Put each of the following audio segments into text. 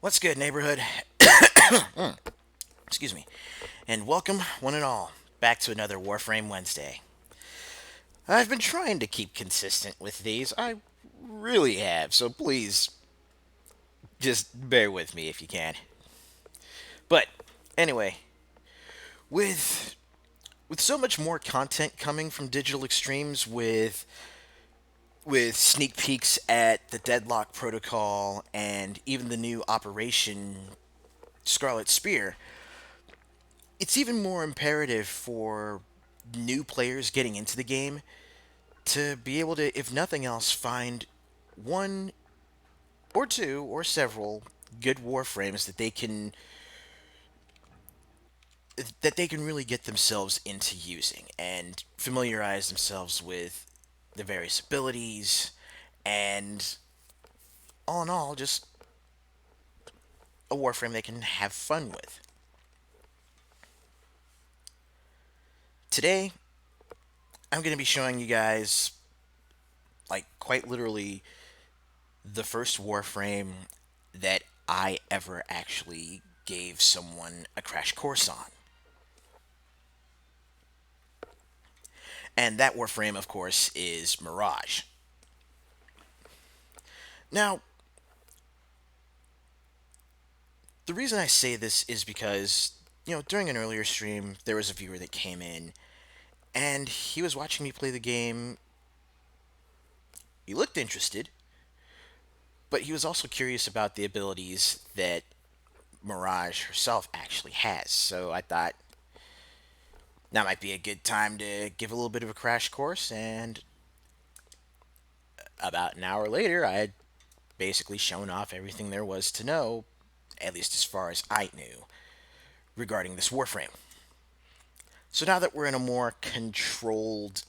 What's good, neighborhood? Excuse me. And welcome, one and all, back to another Warframe Wednesday. I've been trying to keep consistent with these. I really have, so please just bear with me if you can. But anyway, with with so much more content coming from Digital Extremes with sneak peeks at the Deadlock Protocol and even the new Operation Scarlet Spear, it's even more imperative for new players getting into the game to be able to, if nothing else, find one or two or several good warframes that they can really get themselves into using and familiarize themselves with the various abilities and all in all just a warframe they can have fun with. Today I'm going to be showing you guys, like, quite literally the first warframe that I ever actually gave someone a crash course on. And that warframe, of course, is Mirage. Now, the reason I say this is because, during an earlier stream, there was a viewer that came in, and he was watching me play the game. He looked interested, but he was also curious about the abilities that Mirage herself actually has. So I thought that might be a good time to give a little bit of a crash course, and about an hour later, I had basically shown off everything there was to know, at least as far as I knew, regarding this warframe. So now that we're in a more controlled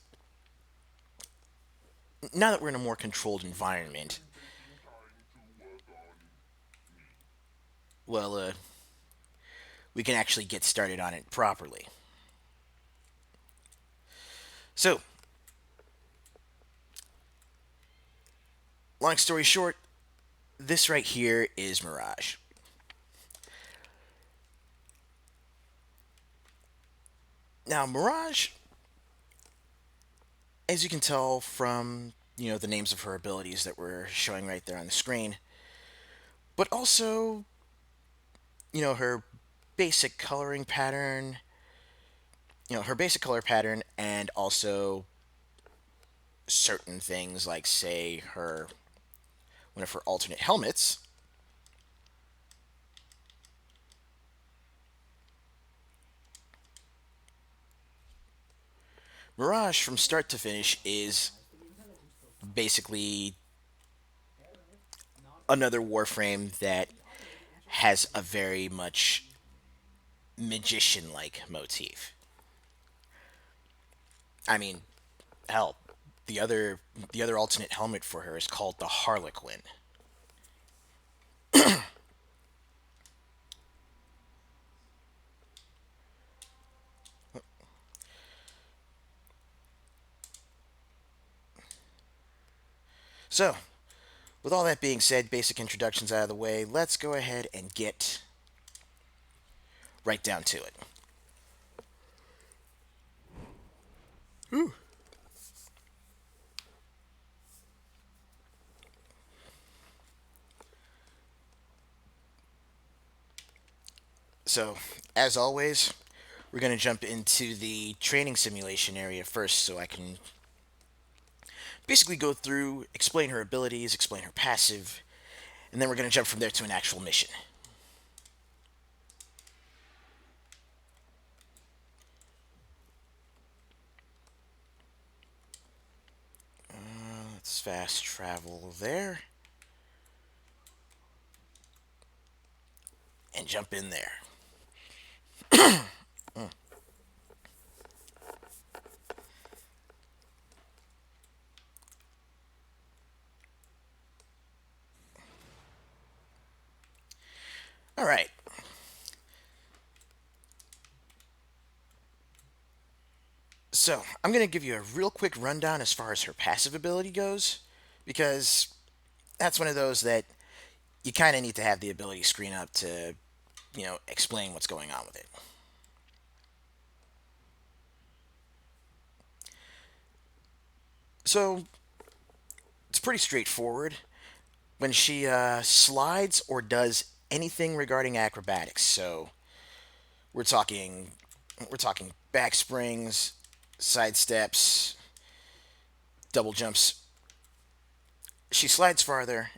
environment, well, we can actually get started on it properly. So, long story short, this right here is Mirage. Now, Mirage, as you can tell from the names of her abilities that we're showing right there on the screen, but also her basic coloring pattern, her basic color pattern, and also certain things like, say, her one of her alternate helmets. Mirage, from start to finish, is basically another warframe that has a very much magician-like motif. I mean, hell, the other alternate helmet for her is called the Harlequin. So, with all that being said, basic introductions out of the way, let's go ahead and get right down to it. Whew. So, as always, we're going to jump into the training simulation area first so I can basically go through, explain her abilities, explain her passive, and then we're going to jump from there to an actual mission. Let's fast travel there and jump in there. All right. So, I'm going to give you a real quick rundown as far as her passive ability goes, because that's one of those that you kind of need to have the ability screen up to, explain what's going on with it. So it's pretty straightforward. When she slides or does anything regarding acrobatics, so we're talking we're talking back springs, sidesteps, double jumps. She slides farther,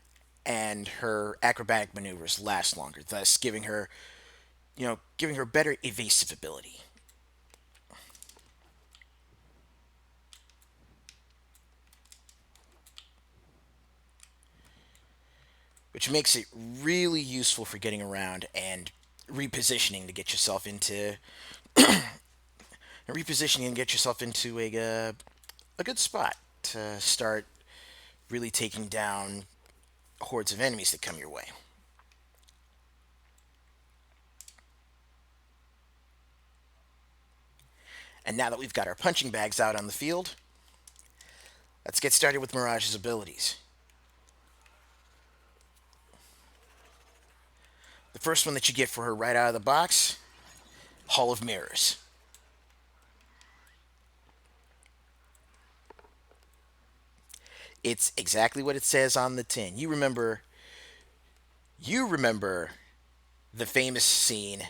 and her acrobatic maneuvers last longer, thus giving her better evasive ability, which makes it really useful for getting around and repositioning to get yourself into a good spot to start really taking down hordes of enemies that come your way. And now that we've got our punching bags out on the field, let's get started with Mirage's abilities. The first one that you get for her right out of the box, Hall of Mirrors. It's exactly what it says on the tin. You remember the famous scene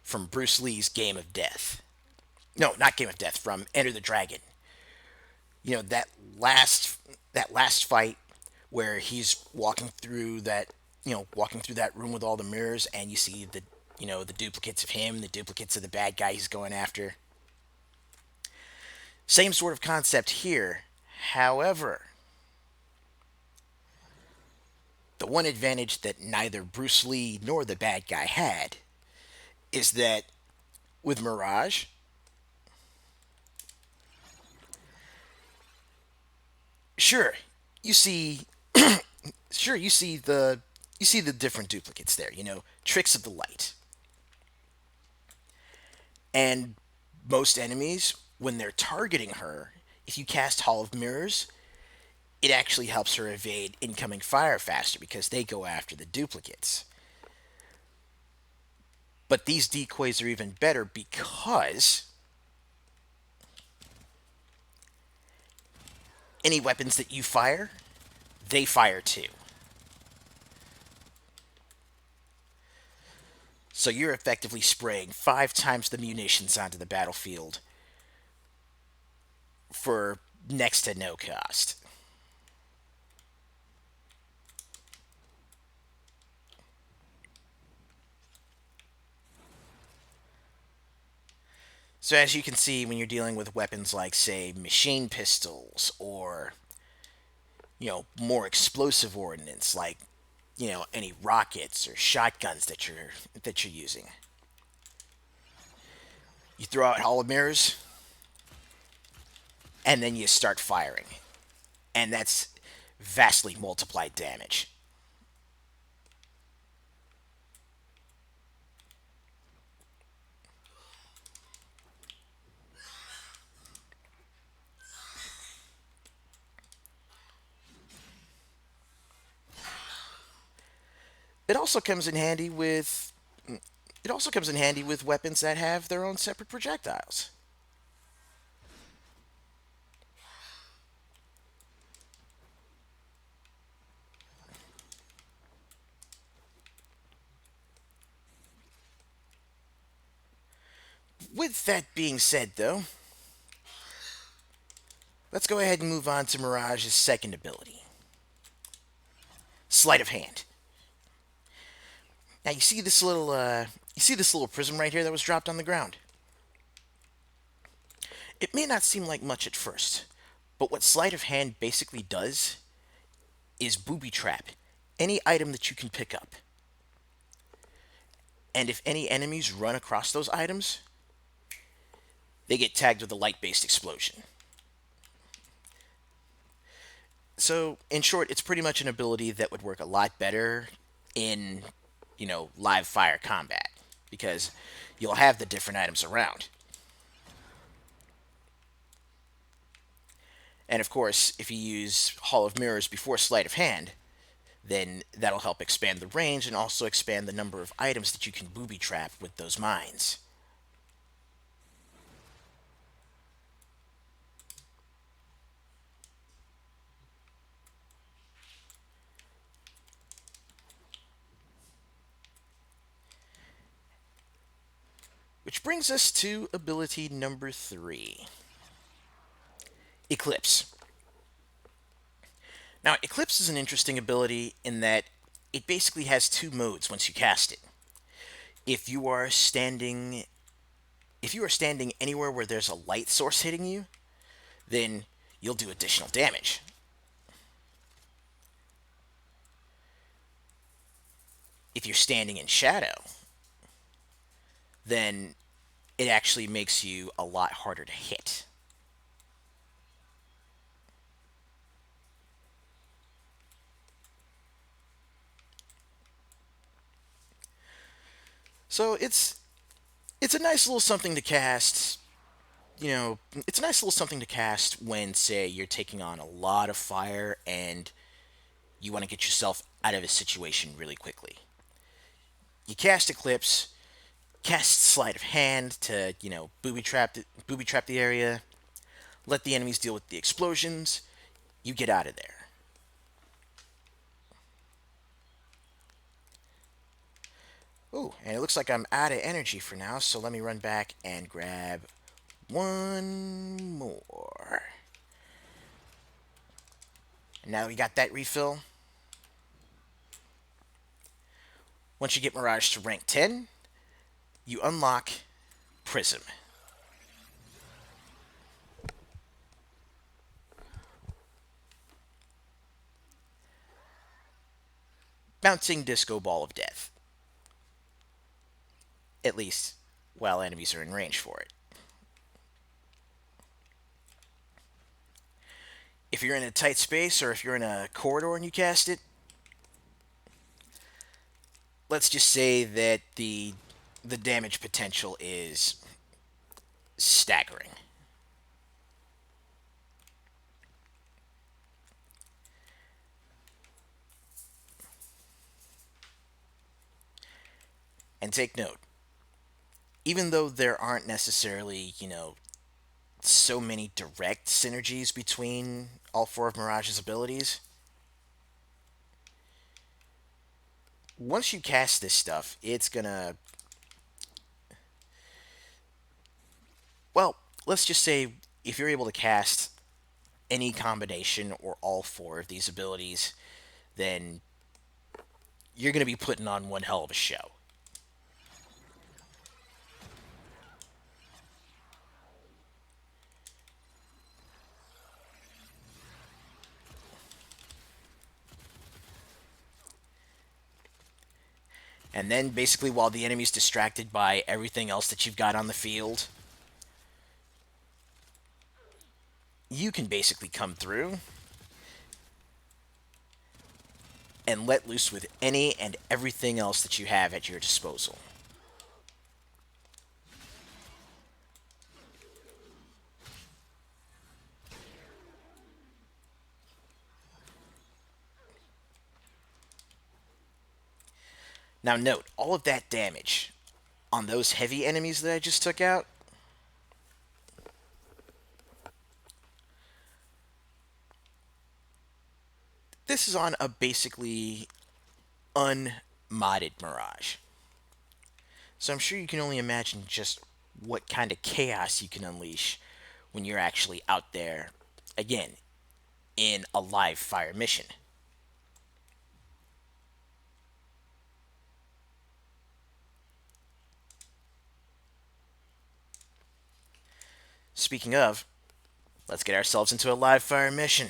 from Bruce Lee's Game of Death. No, not Game of Death, from Enter the Dragon. You know that last fight where he's walking through that room with all the mirrors, and you see the duplicates of him, the duplicates of the bad guy he's going after. Same sort of concept here. However, the one advantage that neither Bruce Lee nor the bad guy had is that with Mirage, sure, you see sure you see the different duplicates there, tricks of the light. And most enemies, when they're targeting her, if you cast Hall of Mirrors, it actually helps her evade incoming fire faster because they go after the duplicates. But these decoys are even better because any weapons that you fire, they fire too. So you're effectively spraying 5 times the munitions onto the battlefield for next to no cost. So as you can see, when you're dealing with weapons like, say, machine pistols or more explosive ordnance like any rockets or shotguns that you're using, you throw out Hall of Mirrors and then you start firing, and that's vastly multiplied damage. It also comes in handy with it also comes in handy with weapons that have their own separate projectiles. With that being said, though, let's go ahead and move on to Mirage's second ability, Sleight of Hand. Now you see this little prism right here that was dropped on the ground. It may not seem like much at first, but what Sleight of Hand basically does is booby trap any item that you can pick up. And if any enemies run across those items, they get tagged with a light based explosion. So, in short, it's pretty much an ability that would work a lot better in, live fire combat because you'll have the different items around. And of course, if you use Hall of Mirrors before Sleight of Hand, then that'll help expand the range and also expand the number of items that you can booby trap with those mines. Which brings us to ability number 3, Eclipse. Now, Eclipse is an interesting ability in that it basically has two modes once you cast it. If you are standing if you are standing anywhere where there's a light source hitting you, then you'll do additional damage. If you're standing in shadow, then it actually makes you a lot harder to hit. So it's a nice little something to cast. It's a nice little something to cast when, say, you're taking on a lot of fire and you want to get yourself out of a situation really quickly. You cast Eclipse, cast Sleight of Hand to, booby trap the area, let the enemies deal with the explosions, you get out of there. Ooh, and it looks like I'm out of energy for now, so let me run back and grab one more. And now we got that refill. Once you get Mirage to rank 10, you unlock Prism. Bouncing disco ball of death. At least while enemies are in range for it. If you're in a tight space or if you're in a corridor and you cast it, let's just say that the damage potential is staggering. And take note, even though there aren't necessarily, so many direct synergies between all four of Mirage's abilities, once you cast this stuff, it's gonna. Well, let's just say if you're able to cast any combination or all four of these abilities, then you're gonna be putting on one hell of a show. And then basically, while the enemy's distracted by everything else that you've got on the field, you can basically come through and let loose with any and everything else that you have at your disposal. Now, note all of that damage on those heavy enemies that I just took out. This is on a basically unmodded Mirage. So I'm sure you can only imagine just what kind of chaos you can unleash when you're actually out there, again, in a live fire mission. Speaking of, let's get ourselves into a live fire mission.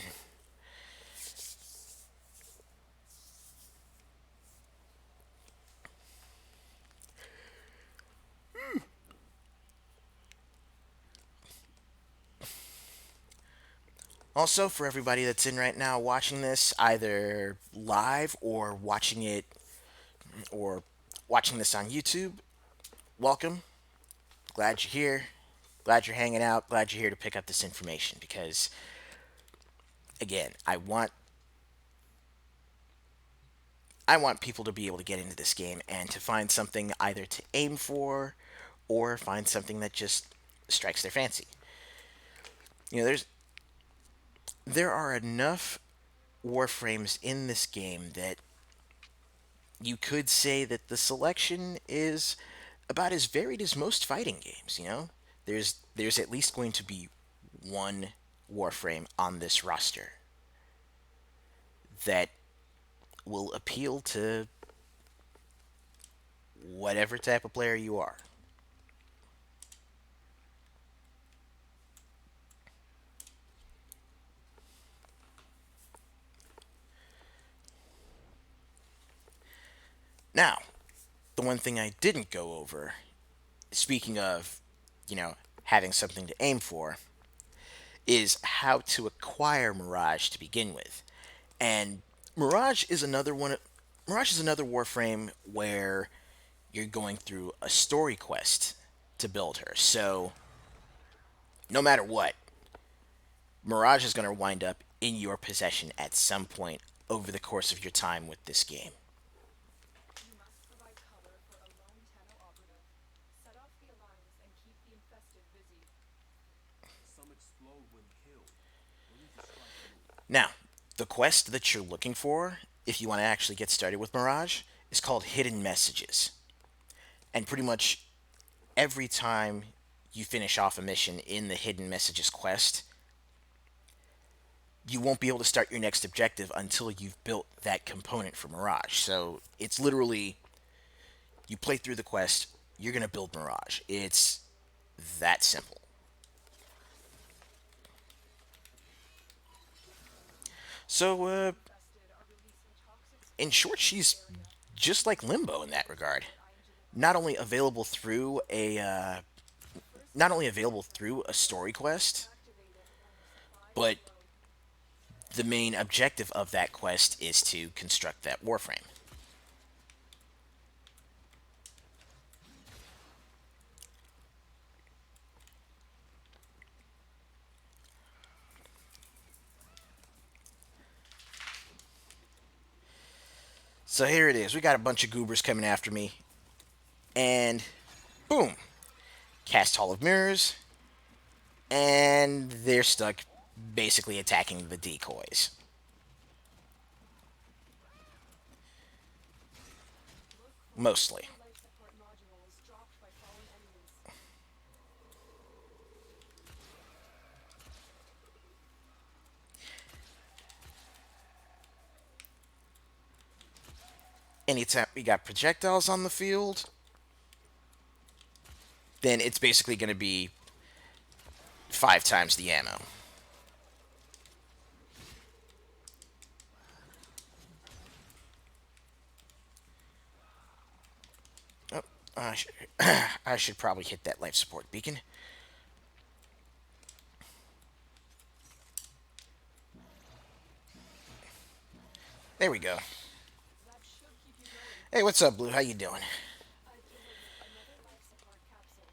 Also, for everybody that's in right now watching this, either live or watching this on YouTube, welcome. Glad you're here. Glad you're hanging out. Glad you're here to pick up this information because, again, I want I want people to be able to get into this game and to find something either to aim for or find something that just strikes their fancy. You know, there are enough warframes in this game that you could say that the selection is about as varied as most fighting games, you know? There's at least going to be one warframe on this roster that will appeal to whatever type of player you are. Now, the one thing I didn't go over, speaking of, you know, having something to aim for, is how to acquire Mirage to begin with. And Mirage is another one. Mirage is another Warframe where you're going through a story quest to build her. So no matter what, Mirage is going to wind up in your possession at some point over the course of your time with this game. You must provide cover for a lone Tenno operative. Set off the alarms and keep the infested busy. Some explode when killed. We'll need to strike blue. Now, the quest that you're looking for, if you want to actually get started with Mirage, is called Hidden Messages. And pretty much every time you finish off a mission in the Hidden Messages quest, you won't be able to start your next objective until you've built that component for Mirage. So it's literally, you play through the quest, you're going to build Mirage. It's that simple. So, Infested are releasing toxic in spores short, into the she's area. just like Limbo in that regard. That iron Not only available through First not only step. available through a story quest, Activated when the supplies but overload. the main objective of that quest is to construct that warframe. So here it is. We got a bunch of goobers coming after me, and boom, cast Hall of Mirrors, and they're stuck basically attacking the decoys. Look closely. Mostly. A life support module is dropped by fallen enemies. Anytime we got projectiles on the field, then it's basically going to be 5 times the ammo. Oh, I should probably hit that life support beacon. There we go. That should keep you going. Hey, what's up, Blue? How you doing? I've delivered another life support capsule.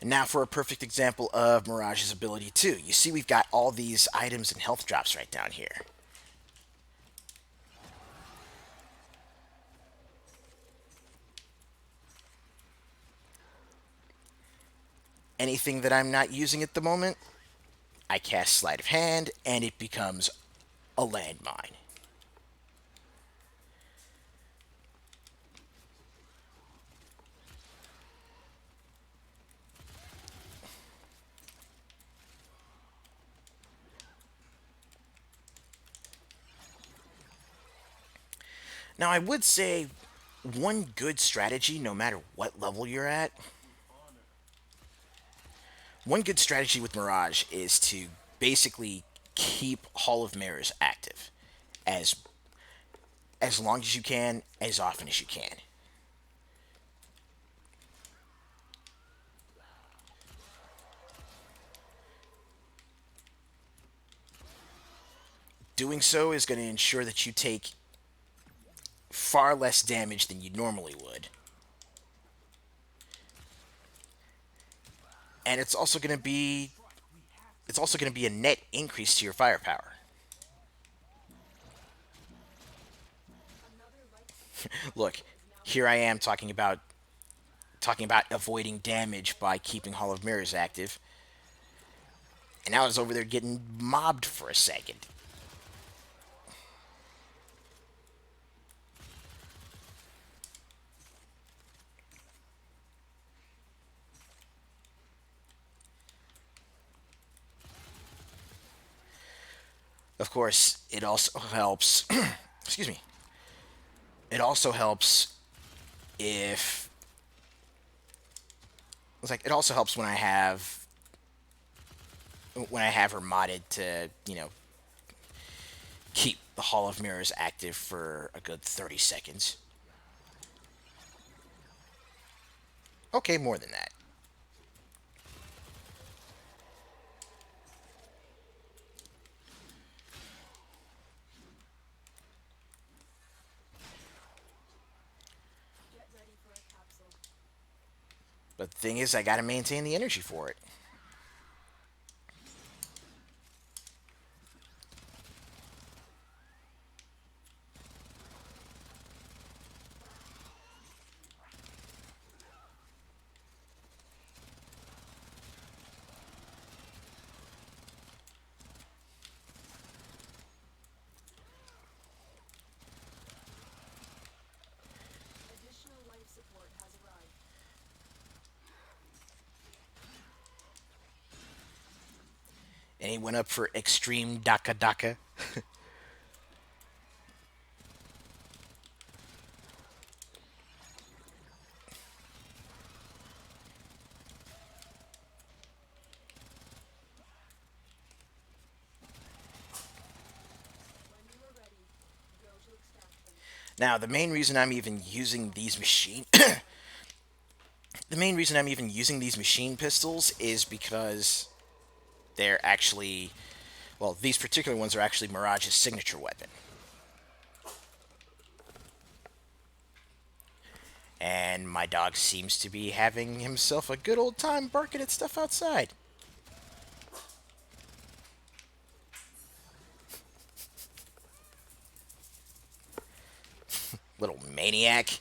And now for a perfect example of Mirage's ability too. You see we've got all these items and health drops right down here. Anything that I'm not using at the moment, I cast Sleight of Hand and it becomes a landmine. Now, I would say one good strategy, no matter what level you're at, Honor. one good strategy with Mirage is to basically keep Hall of Mirrors active as as long as you can, as often as you can. Doing so is going to ensure that you take far less damage than you normally would. And it's also going to be a net increase to your firepower. Look, here I am talking about avoiding damage by keeping Hall of Mirrors active, and I was over there getting mobbed for a second. Of course, it also helps. Excuse me. It also helps if it's like it also helps when I have her modded to keep the Hall of Mirrors active for a good 30 seconds. Okay, more than that. Get ready for a capsule. But the thing is, I gotta maintain the energy for it. Additional life support has arrived. Anyone up for extreme Daka Daka? When you are ready, go to extraction. Now, the main reason I'm even using these machine the main reason I'm even using these machine pistols is because they're actually, well, these particular ones are actually Mirage's signature weapon. And my dog seems to be having himself a good old time barking at stuff outside. Little maniac.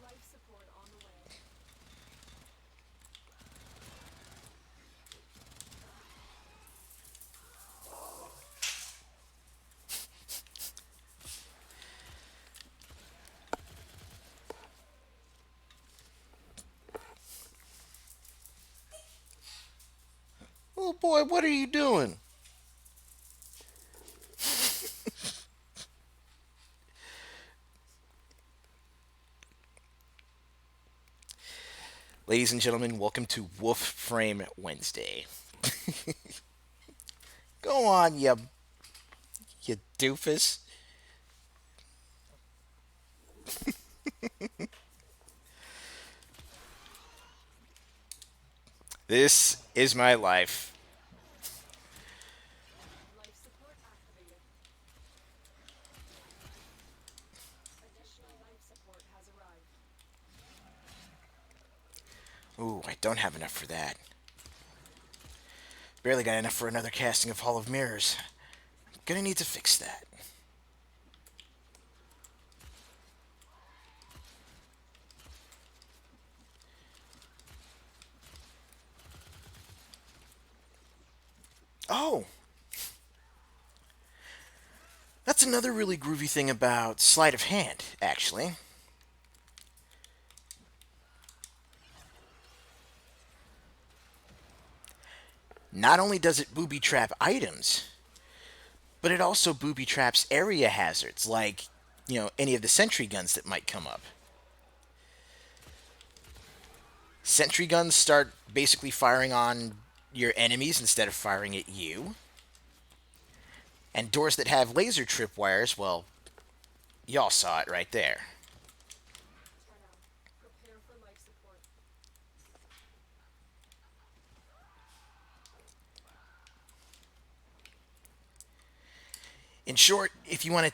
Life support on the way. Oh boy, what are you doing? Ladies and gentlemen, welcome to Warframe Wednesday. Go on, you doofus. This is my life. Life support activated. Additional life support has arrived. Ooh, I don't have enough for that. Barely got enough for another casting of Hall of Mirrors. Gonna need to fix that. Oh, that's another really groovy thing about sleight of hand, actually. Not only does it booby trap items, but it also booby traps area hazards like, any of the sentry guns that might come up. Sentry guns start basically firing on your enemies instead of firing at you. And doors that have laser tripwires, well, y'all saw it right there. 10 out. Prepare for life support. In short, if you want to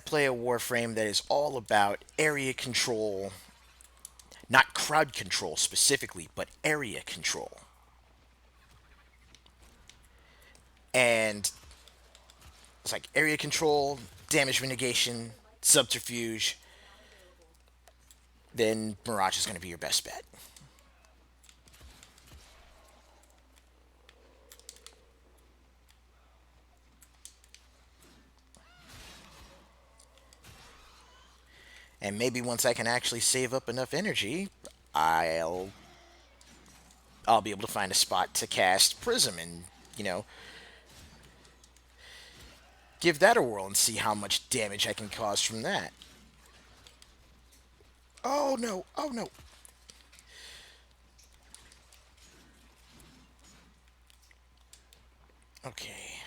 play a Warframe that is all about area control, not crowd control specifically, but area control, and It's like area control, damage mitigation, Another life support capsule subterfuge. is now available. Then Mirage is going to be your best bet. And maybe once I can actually save up enough energy, I'll I'll be able to find a spot to cast Prism and, you know, give that a whirl and see how much damage I can cause from that. Oh no, oh no. Okay.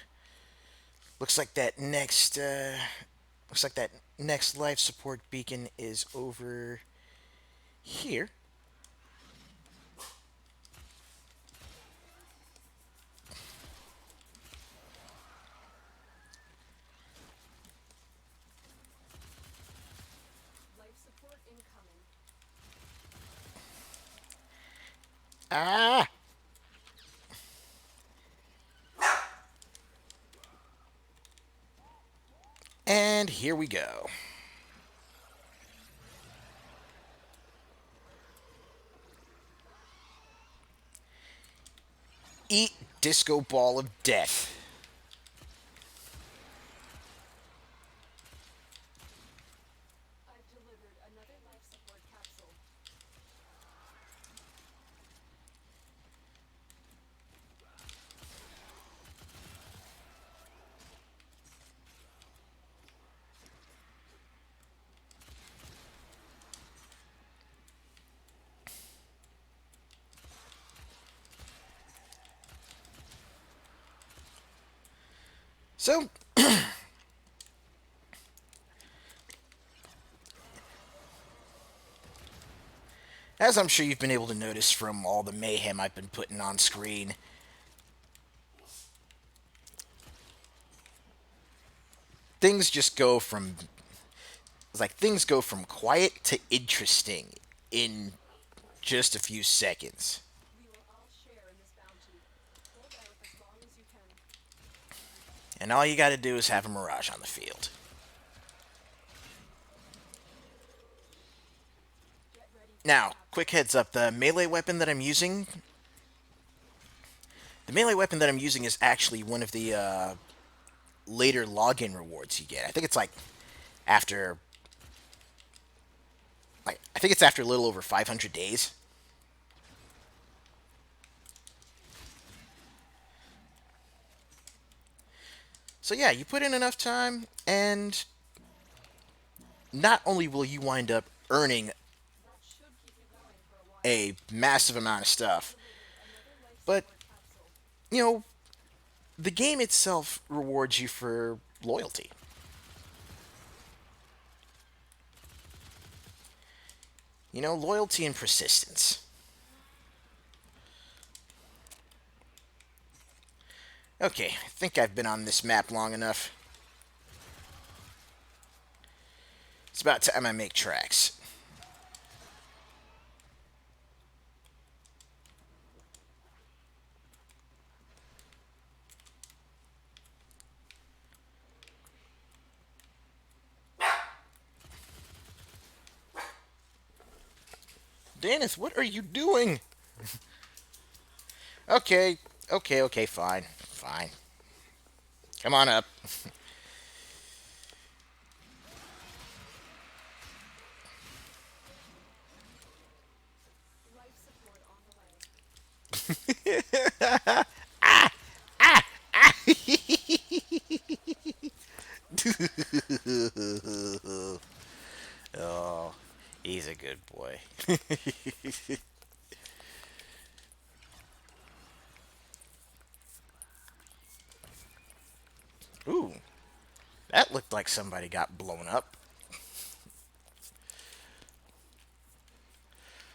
Looks like that next life support beacon is over here. Life support incoming. Ah! And here we go. Eat disco ball of death. I've delivered another life support capsule. So, as I'm sure you've been able to notice from all the mayhem I've been putting on screen, things just go from it's like things go from quiet to interesting in just a few seconds. We will all share in this bounty. Hold out as long as you can. And all you got to do is have a Mirage on the field. Get ready for Now, impact. quick heads up, the melee weapon that I'm using is actually one of the later login rewards you get. I think it's after I think it's after a little over 500 days. So yeah, you put in enough time, and not only will you wind up earning That should keep you going for a while. a massive amount of stuff, Delivered another life but support capsule. you know, the game itself rewards you for loyalty. You know, loyalty and persistence. Okay, I think I've been on this map long enough. It's about time I make tracks. Dennis, what are you doing? Okay, okay, fine, fine. Come on up. Life support on the way. Oh, he's a good boy. Ooh, that looked like somebody got blown up.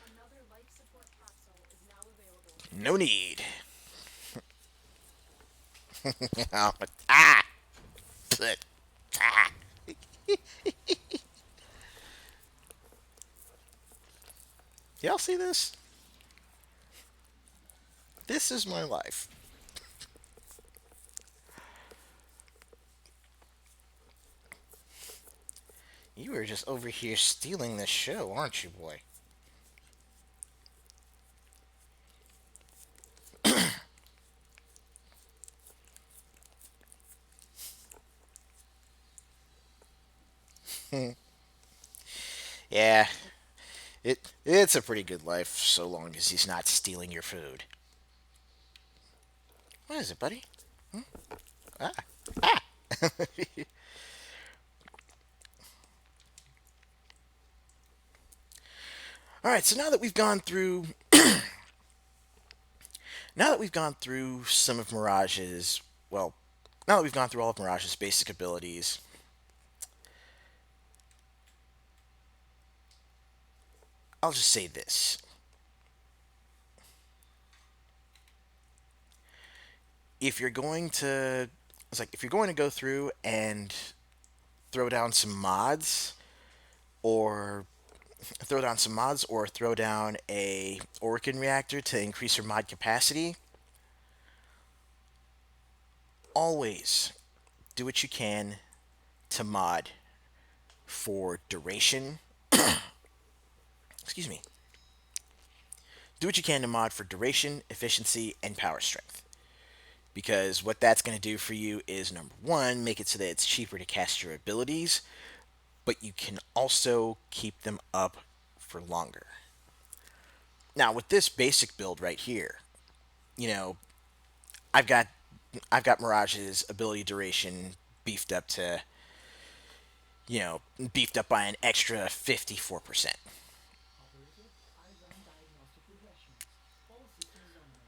Another life support capsule is now available. No need. Ah! Ah! Y'all see this? This is my life. You were just over here stealing the show, aren't you, boy? Yeah, it's a pretty good life so long as he's not stealing your food. What is it, buddy? Ah, ah. All right. So now that we've gone through some of Mirage's, well, now that we've gone through all of Mirage's basic abilities, I'll just say this: if you're going to, it's like if you're going to go through and throw down some mods, or throw down a Orkin reactor to increase your mod capacity, always do what you can to mod for duration. Excuse me. Do what you can to mod for duration, efficiency, and power strength. Because what that's going to do for you is number one, make it so that it's cheaper to cast your abilities, but you can also keep them up for longer. Now, with this basic build right here, you know, I've got I've got Mirage's ability duration beefed up to, beefed up by an extra 54%. Operator, I run diagnostic regressions. All systems nominal.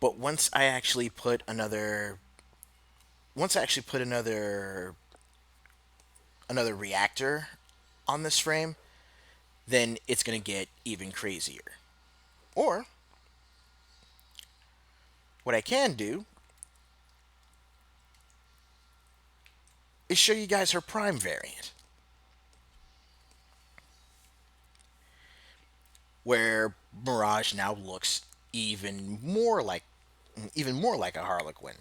But once I actually put another reactor on this frame, then it's going to get even crazier. Or what I can do is show you guys her prime variant, where Mirage now looks even more like a harlequin,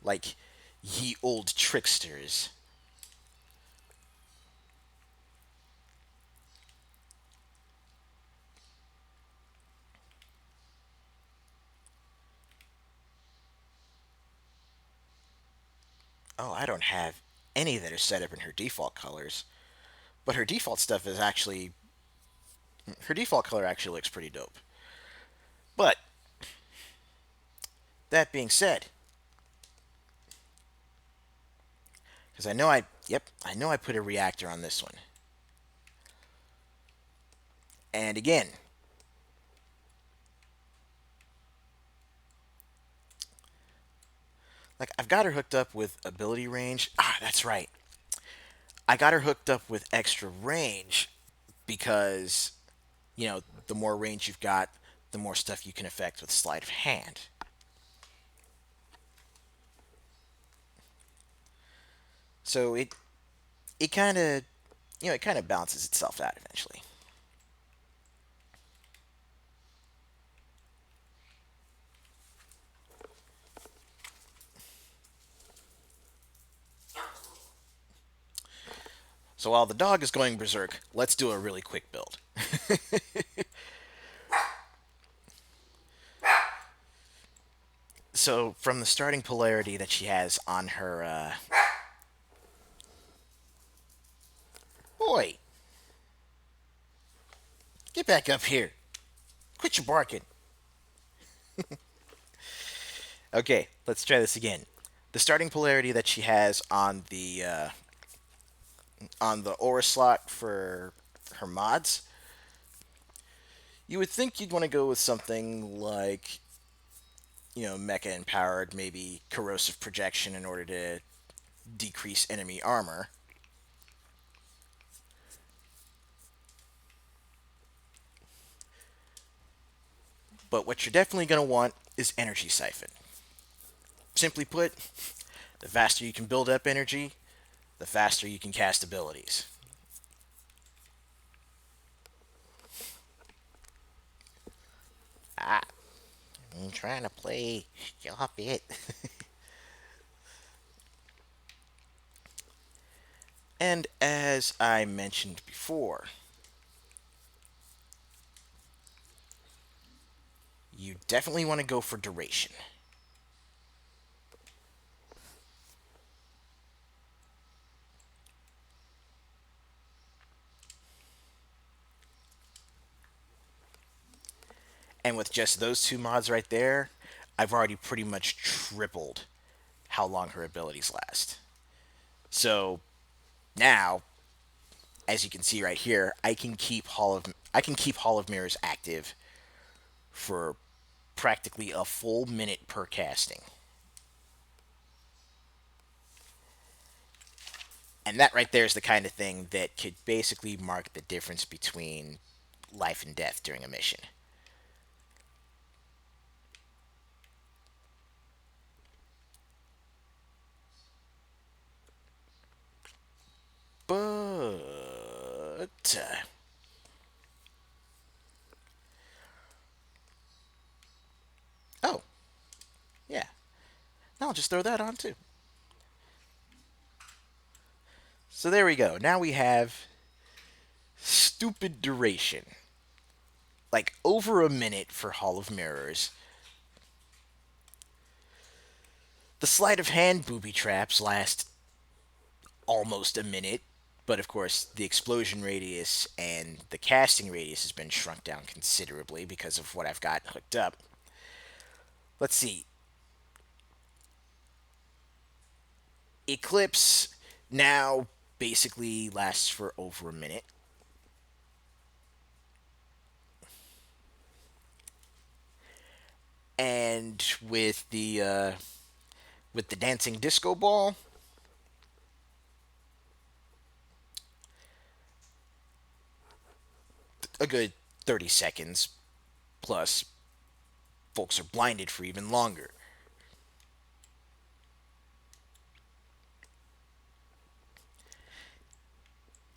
like ye old tricksters. Oh, I don't have any that are set up in her default colors, but her default color actually looks pretty dope. But that being said, because I know I put a reactor on this one. And again, like I've got her hooked up with ability range. Ah, that's right. I got her hooked up with extra range because, the more range you've got, the more stuff you can affect with sleight of hand. So it kind of it kind of balances itself out eventually. So while the dog is going berserk, let's do a really quick build. So from the starting polarity that she has on her, boy, get back up here. Quit your barking. Okay, let's try this again. The starting polarity that she has on the aura slot for her mods, you would think you'd want to go with something like, mecha empowered, maybe corrosive projection in order to decrease enemy armor. But what you're definitely going to want is energy siphon. Simply put, the faster you can build up energy, the faster you can cast abilities. Ah, I'm trying to play. Stop it. And as I mentioned before, you definitely want to go for duration. And with just those two mods right there, I've already pretty much tripled how long her abilities last. So now, as you can see right here, I can keep Hall of Mirrors active for practically a full minute per casting. And that right there is the kind of thing that could basically mark the difference between life and death during a mission. But oh, yeah. I'll just throw that on too. So there we go. Now we have stupid duration. Like over a minute for Hall of Mirrors. The sleight of hand booby traps last almost a minute, but of course the explosion radius and the casting radius has been shrunk down considerably because of what I've got hooked up. Let's see. Eclipse now basically lasts for over a minute. And with the dancing disco ball, a good 30 seconds. Plus, folks are blinded for even longer.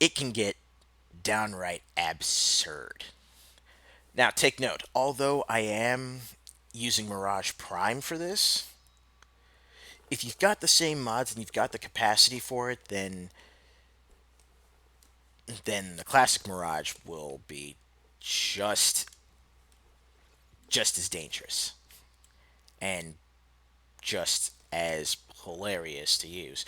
It can get downright absurd. Now, take note, although I am using Mirage Prime for this, if you've got the same mods and you've got the capacity for it, then the classic Mirage will be just just as dangerous and just as hilarious to use.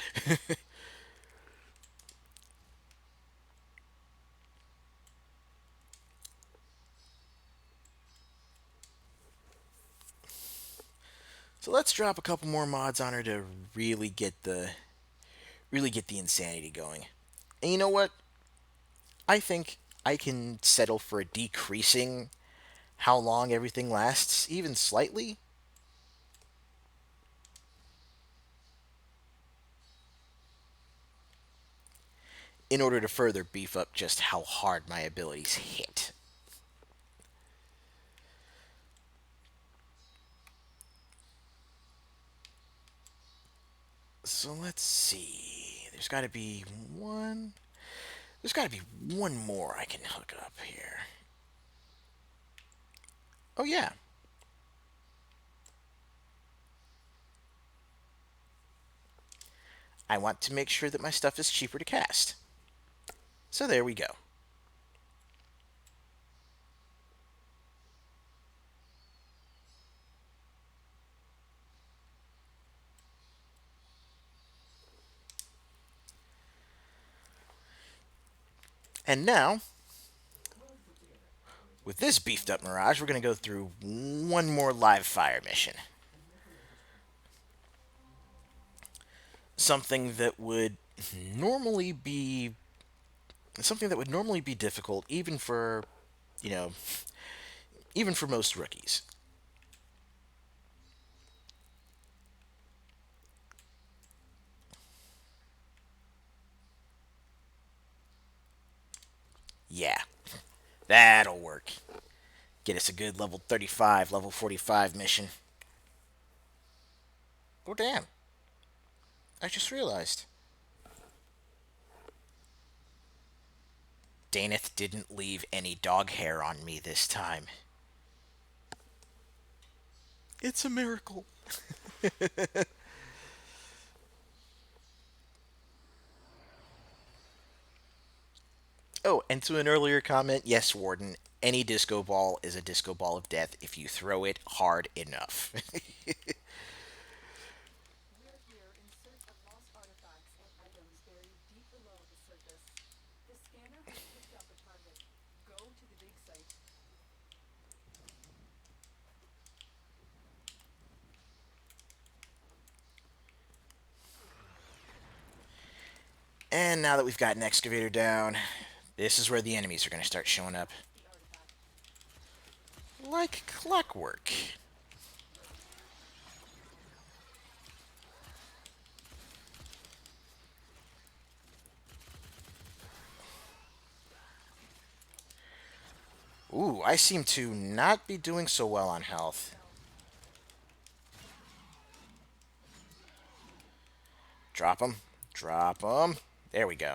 So let's drop a couple more mods on her to really get the insanity going. And you know what? I think I can settle for decreasing how long everything lasts, even slightly, in order to further beef up just how hard my abilities hit. So let's see. One. There's got to be one more I can hook up here. Oh, yeah. I want to make sure that my stuff is cheaper to cast. So there we go. And now, with this beefed up Mirage, we're going to go through one more live fire mission. Something that would normally be difficult you know, even for most rookies. Yeah, that'll work. Get us a good level 35, level 45 mission. Oh, damn. I just realized. Daneth didn't leave any dog hair on me this time. It's a miracle. Oh, and to an earlier comment, yes, Warden, any disco ball is a disco ball of death if you throw it hard enough. We're here in search of lost artifacts and items buried deep below the surface. The scanner has picked up a target. Go to the dig site. And now that we've got an excavator down, this is where the enemies are going to start We showing up. lost the artifact. Like clockwork. Ooh, I seem to not be doing so well on health. Fell. Drop them. Drop them. There we go.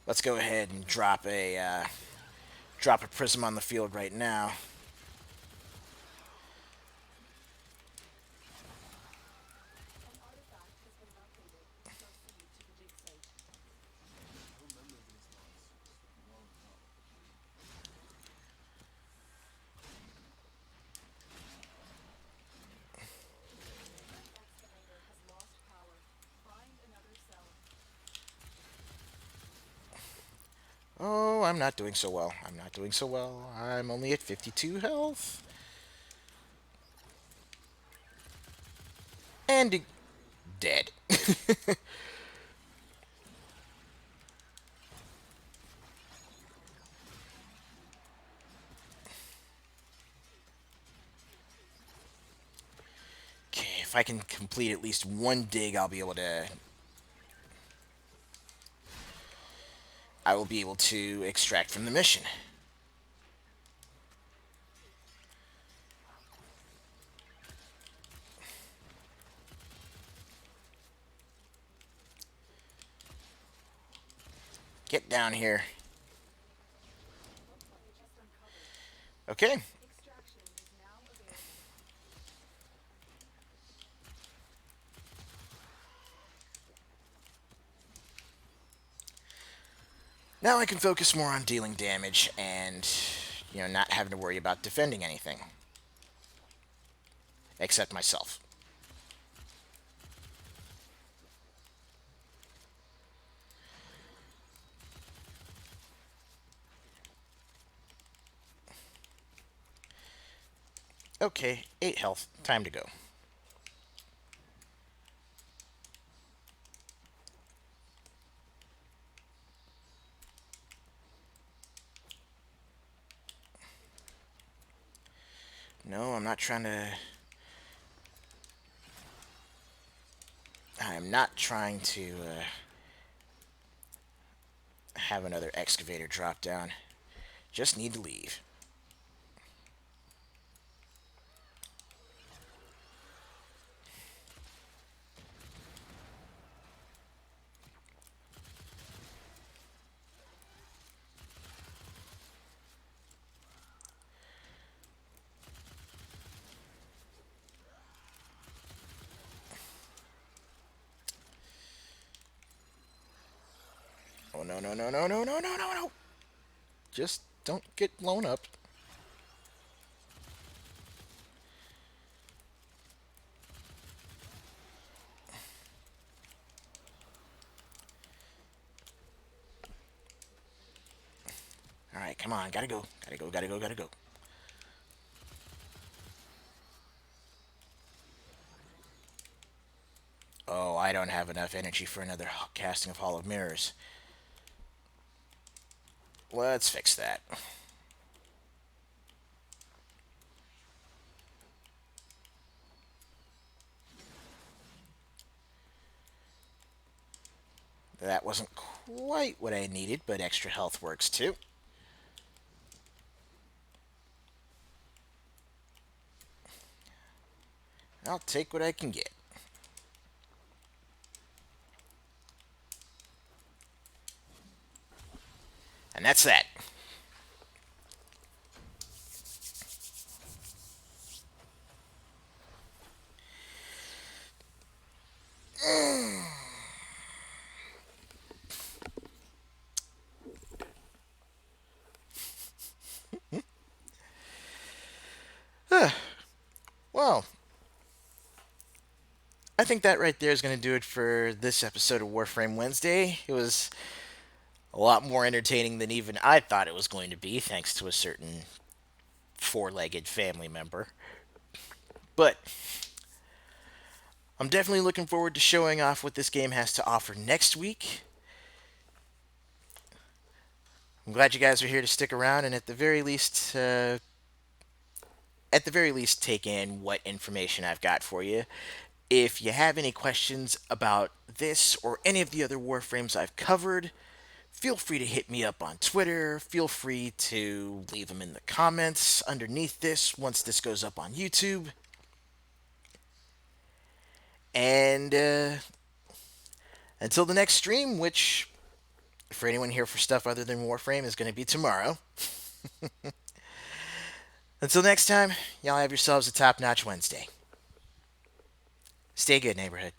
Let's go ahead and drop a prism on the field right now. An artifact has been located. Proceed to the dig site. I remember these monsters long ago. The excavator has lost power. Find another cell. Oh, I'm not doing so well. I'm not doing so well. I'm only at 52 health. And dead. Okay, if I can complete at least one dig, I will be able to extract from the mission. Get down here. Just uncovered. Okay. Extraction is now available. Now I can focus more on dealing damage and, not having to worry about defending anything. Except myself. Okay, 8 health. Time to go. No, I'm not trying to... I'm not trying to have another excavator drop down. Just need to leave. Oh, no, no, no, no, no, no, no, no, no. Just don't get blown up. Alright, come on. Gotta go. Gotta go, gotta go, gotta go. Oh, I don't have enough energy for another casting of Hall of Mirrors. Let's fix that. That wasn't quite what I needed, but extra health works too. I'll take what I can get. And that's that. Well, I think that right there is going to do it for this episode of Warframe Wednesday. It was a lot more entertaining than even I thought it was going to be, thanks to a certain four legged family member. But I'm definitely looking forward to showing off what this game has to offer next week. I'm glad you guys are here to stick around and at the very least, take in what information I've got for you. If you have any questions about this or any of the other Warframes I've covered, feel free to hit me up on Twitter. Feel free to leave them in the comments underneath this once this goes up on YouTube. And until the next stream, which for anyone here for stuff other than Warframe is going to be tomorrow. Until next time, y'all have yourselves a top notch Wednesday. Stay good, neighborhood.